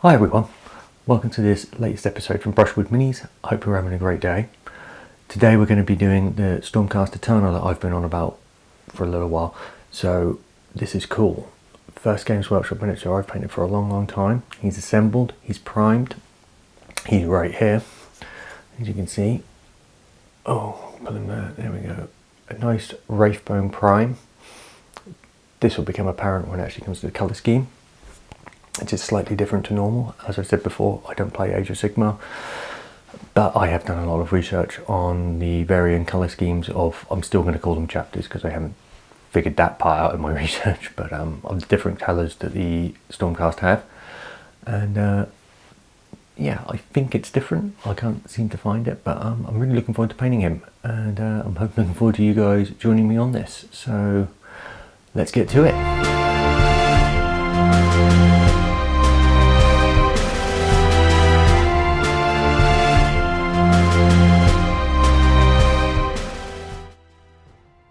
Hi everyone, welcome to this latest episode from Brushwood Minis. I hope you're having a great day. Today we're going to be doing the Stormcast Eternal that I've been on about for a little while, so this is cool. First Games Workshop miniature I've painted for a long time. He's assembled, he's primed, he's right here, as you can see. Oh, pull him there we go. A nice Wraithbone prime. This will become apparent when it actually comes to the colour scheme. It's just slightly different to normal. As I said before, I don't play Age of Sigmar, but I have done a lot of research on the varying colour schemes of, I'm still going to call them chapters because I haven't figured that part out in my research, but of the different colours that the Stormcast have. And yeah, I think it's different. I can't seem to find it, but I'm really looking forward to painting him, and I'm looking forward to you guys joining me on this. So let's get to it.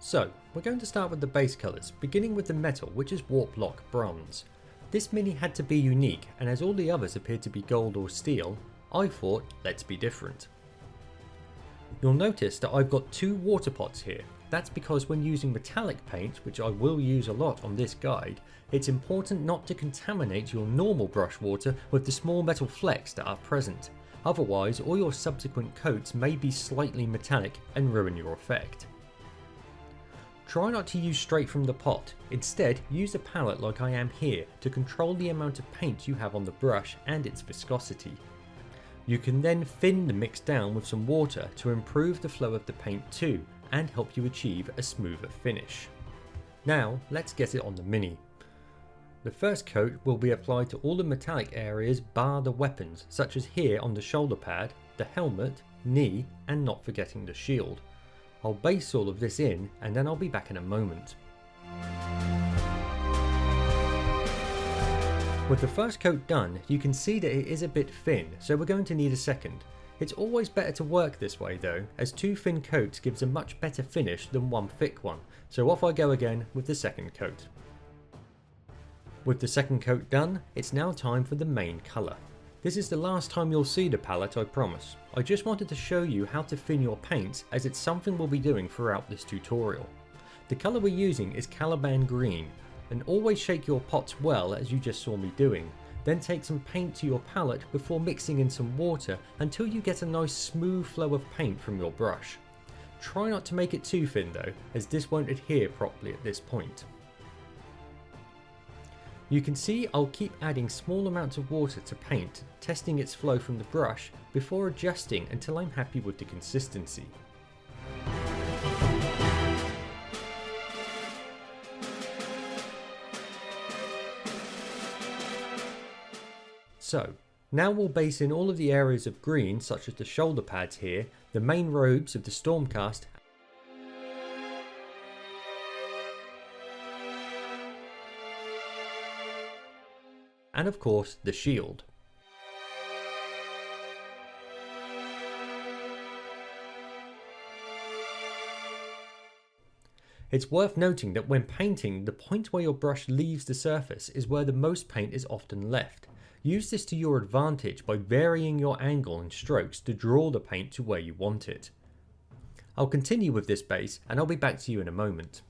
So, we're going to start with the base colours, beginning with the metal, which is Warplock Bronze. This mini had to be unique, and as all the others appeared to be gold or steel, I thought, let's be different. You'll notice that I've got two water pots here. That's because when using metallic paint, which I will use a lot on this guide, it's important not to contaminate your normal brush water with the small metal flecks that are present. Otherwise, all your subsequent coats may be slightly metallic and ruin your effect. Try not to use straight from the pot, instead use a palette like I am here to control the amount of paint you have on the brush and its viscosity. You can then thin the mix down with some water to improve the flow of the paint too and help you achieve a smoother finish. Now let's get it on the mini. The first coat will be applied to all the metallic areas bar the weapons, such as here on the shoulder pad, the helmet, knee and not forgetting the shield. I'll base all of this in and then I'll be back in a moment. With the first coat done, you can see that it is a bit thin, so we're going to need a second. It's always better to work this way though, as two thin coats gives a much better finish than one thick one, so off I go again with the second coat. With the second coat done, it's now time for the main colour. This is the last time you'll see the palette, I promise. I just wanted to show you how to thin your paints, as it's something we'll be doing throughout this tutorial. The colour we're using is Caliban Green, and always shake your pots well as you just saw me doing. Then take some paint to your palette before mixing in some water until you get a nice smooth flow of paint from your brush. Try not to make it too thin though, as this won't adhere properly at this point. You can see I'll keep adding small amounts of water to paint, testing its flow from the brush before adjusting until I'm happy with the consistency. So, now we'll base in all of the areas of green, such as the shoulder pads here, the main robes of the Stormcast, and of course the shield. It's worth noting that when painting, the point where your brush leaves the surface is where the most paint is often left. Use this to your advantage by varying your angle and strokes to draw the paint to where you want it. I'll continue with this base and I'll be back to you in a moment.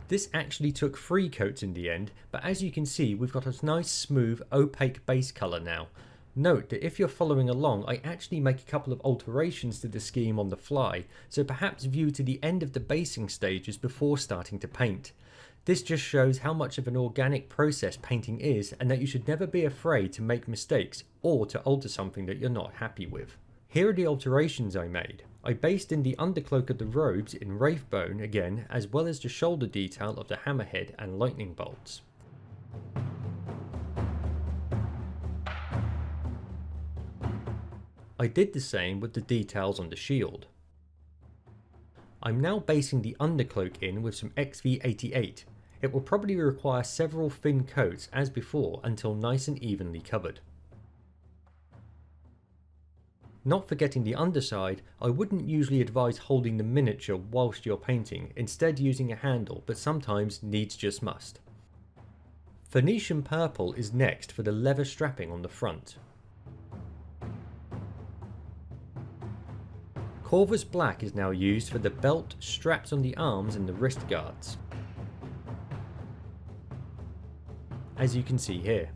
This actually took 3 coats in the end, but as you can see we've got a nice smooth opaque base colour now. Note that if you're following along, I actually make a couple of alterations to the scheme on the fly, so perhaps view to the end of the basing stages before starting to paint. This just shows how much of an organic process painting is, and that you should never be afraid to make mistakes or to alter something that you're not happy with. Here are the alterations I made. I based in the undercloak of the robes in Wraithbone again, as well as the shoulder detail of the hammerhead and lightning bolts. I did the same with the details on the shield. I'm now basing the undercloak in with some XV88. It will probably require several thin coats as before until nice and evenly covered. Not forgetting the underside, I wouldn't usually advise holding the miniature whilst you're painting, instead using a handle, but sometimes needs just must. Phoenician Purple is next for the leather strapping on the front. Corvus Black is now used for the belt, straps on the arms and the wrist guards, as you can see here.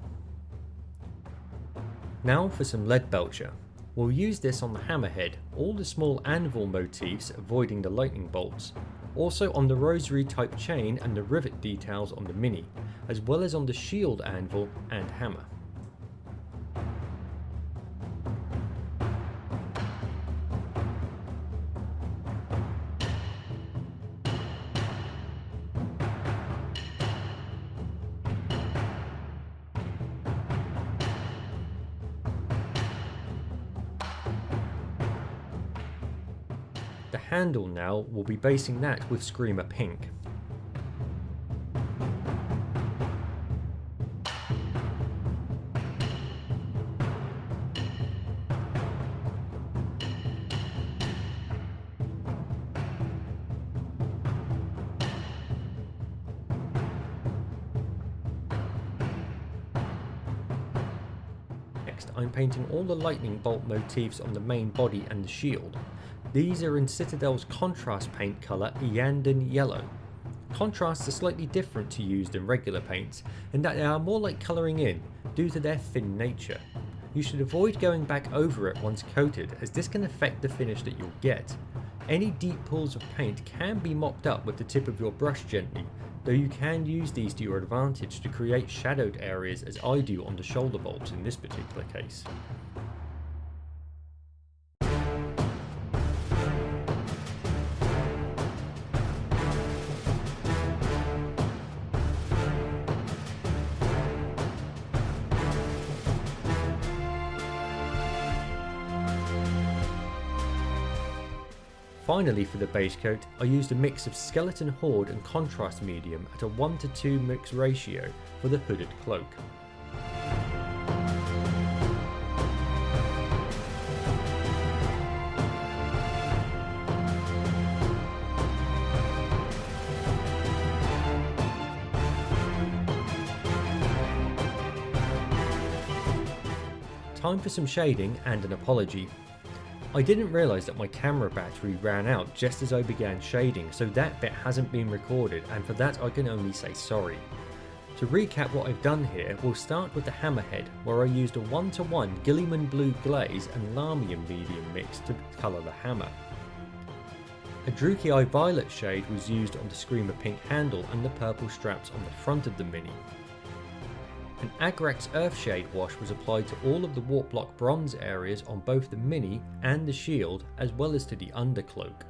Now for some Leadbelcher. We'll use this on the hammerhead, all the small anvil motifs avoiding the lightning bolts, also on the rosary type chain and the rivet details on the mini, as well as on the shield anvil and hammer. The handle now will be basing that with Screamer Pink. Next, I'm painting all the lightning bolt motifs on the main body and the shield. These are in Citadel's contrast paint colour Iyanden Yellow. Contrasts are slightly different to used in regular paints in that they are more like colouring in due to their thin nature. You should avoid going back over it once coated, as this can affect the finish that you'll get. Any deep pools of paint can be mopped up with the tip of your brush gently, though you can use these to your advantage to create shadowed areas, as I do on the shoulder bolts in this particular case. Finally, for the base coat, I used a mix of skeleton horde and contrast medium at a 1:2 mix ratio for the hooded cloak. Time for some shading and an apology. I didn't realise that my camera battery ran out just as I began shading, so that bit hasn't been recorded, and for that I can only say sorry. To recap what I've done here, we'll start with the hammerhead, where I used a 1:1 Guilliman Blue Glaze and Lahmian Medium mix to colour the hammer. A Druchii Violet shade was used on the Screamer Pink handle and the purple straps on the front of the mini. An Agrax Earthshade wash was applied to all of the Warplock Bronze areas on both the mini and the shield, as well as to the undercloak.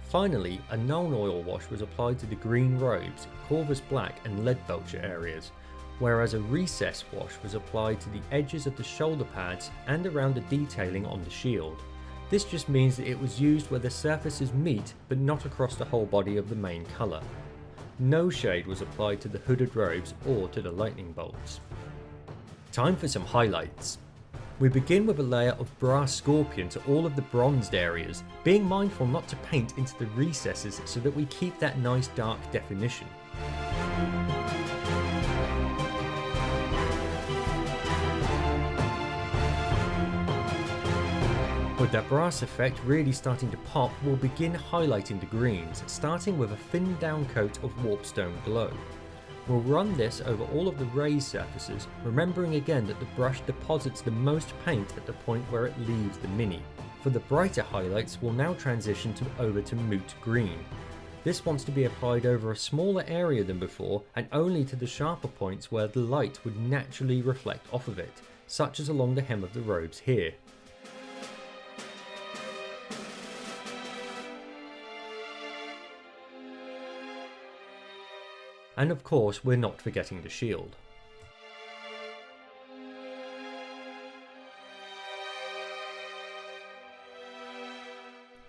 Finally, a Nuln Oil wash was applied to the green robes, Corvus Black and Leadbelcher areas, whereas a recess wash was applied to the edges of the shoulder pads and around the detailing on the shield. This just means that it was used where the surfaces meet, but not across the whole body of the main colour. No shade was applied to the hooded robes or to the lightning bolts. Time for some highlights. We begin with a layer of brass scorpion to all of the bronzed areas, being mindful not to paint into the recesses so that we keep that nice dark definition. With that brass effect really starting to pop, we'll begin highlighting the greens, starting with a thinned down coat of Warpstone Glow. We'll run this over all of the raised surfaces, remembering again that the brush deposits the most paint at the point where it leaves the mini. For the brighter highlights, we'll now transition over to Moot Green. This wants to be applied over a smaller area than before, and only to the sharper points where the light would naturally reflect off of it, such as along the hem of the robes here. And of course, we're not forgetting the shield.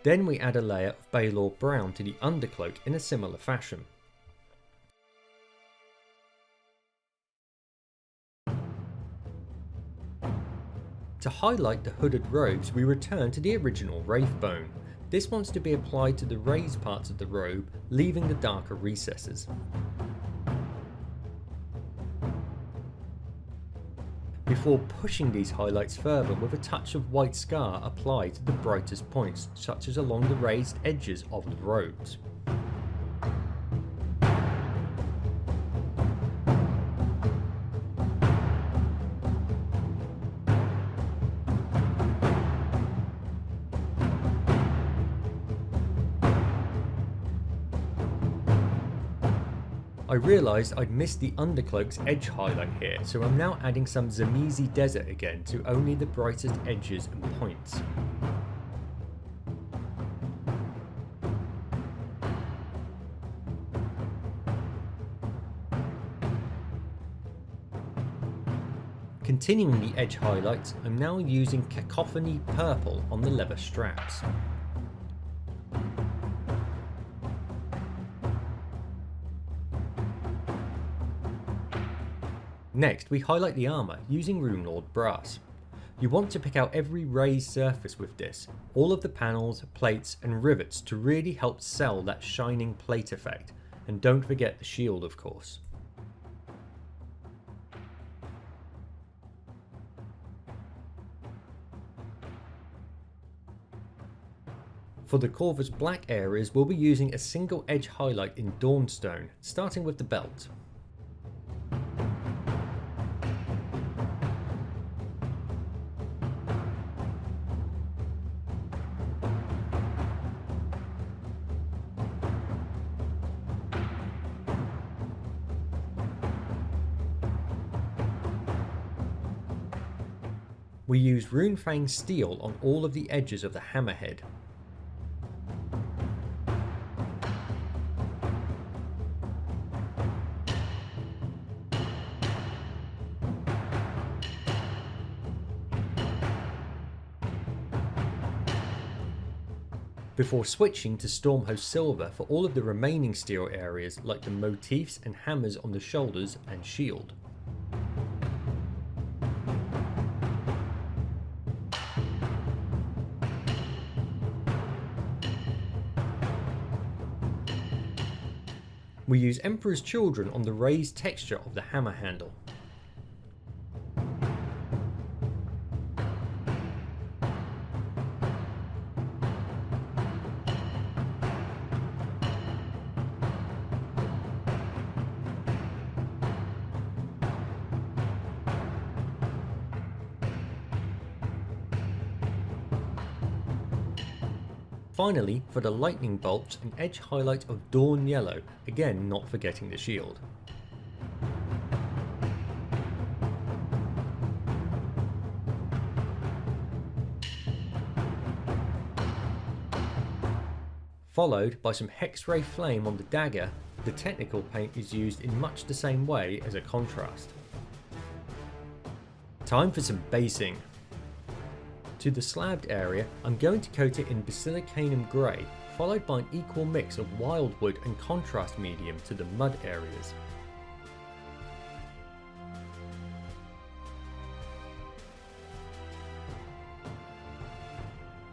Then we add a layer of Balor Brown to the undercloak in a similar fashion. To highlight the hooded robes, we return to the original Wraithbone. This wants to be applied to the raised parts of the robe, leaving the darker recesses. Before pushing these highlights further with a touch of white scar applied to the brightest points, such as along the raised edges of the robes. I realised I'd missed the undercloak's edge highlight here, so I'm now adding some Zamesi Desert again to only the brightest edges and points. Continuing the edge highlights, I'm now using Kakophoni Purple on the leather straps. Next, we highlight the armour using Runelord Brass. You want to pick out every raised surface with this, all of the panels, plates and rivets to really help sell that shining plate effect, and don't forget the shield of course. For the Corvus Black areas, we'll be using a single edge highlight in Dawnstone, starting with the belt. We use Runefang Steel on all of the edges of the hammerhead. Before switching to Stormhost Silver for all of the remaining steel areas like the motifs and hammers on the shoulders and shield. We use Emperor's Children on the raised texture of the hammer handle. Finally, for the lightning bolts, an edge highlight of Iyanden Yellow, again not forgetting the shield. Followed by some Hexray Flame on the dagger, the technical paint is used in much the same way as a contrast. Time for some basing. To the slabbed area, I'm going to coat it in Basilicanum Grey, followed by an equal mix of wildwood and contrast medium to the mud areas.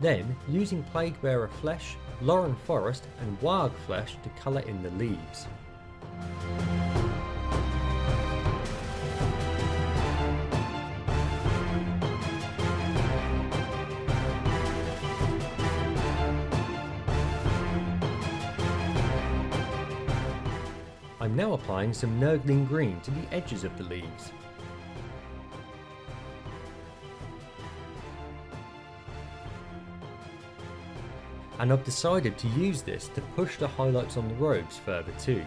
Then, using Plaguebearer Flesh, Lauren Forest and Warg Flesh to colour in the leaves. I'm now applying some Nurgling Green to the edges of the leaves. And I've decided to use this to push the highlights on the robes further too,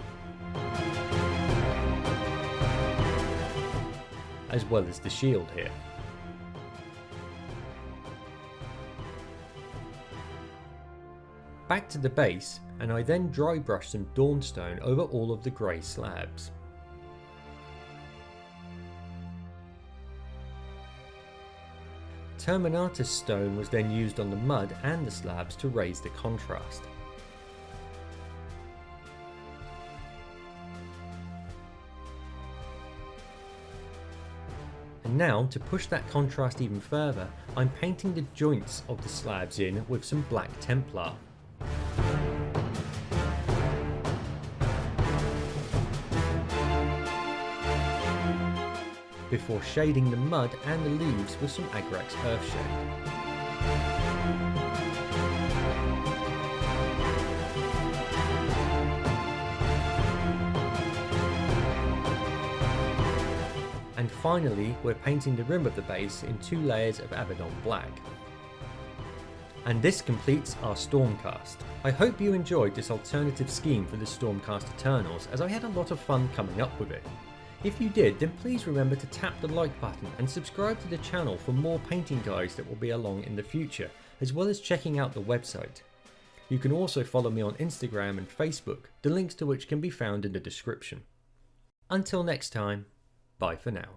as well as the shield here. Back to the base, and I then dry brush some Dawnstone over all of the grey slabs. Terminatus stone was then used on the mud and the slabs to raise the contrast. And now, to push that contrast even further, I'm painting the joints of the slabs in with some black Templar. Before shading the mud and the leaves with some Agrax Earthshade. And finally, we're painting the rim of the base in 2 layers of Abaddon Black. And this completes our Stormcast. I hope you enjoyed this alternative scheme for the Stormcast Eternals, as I had a lot of fun coming up with it. If you did, then please remember to tap the like button and subscribe to the channel for more painting guides that will be along in the future, as well as checking out the website. You can also follow me on Instagram and Facebook, the links to which can be found in the description. Until next time, bye for now.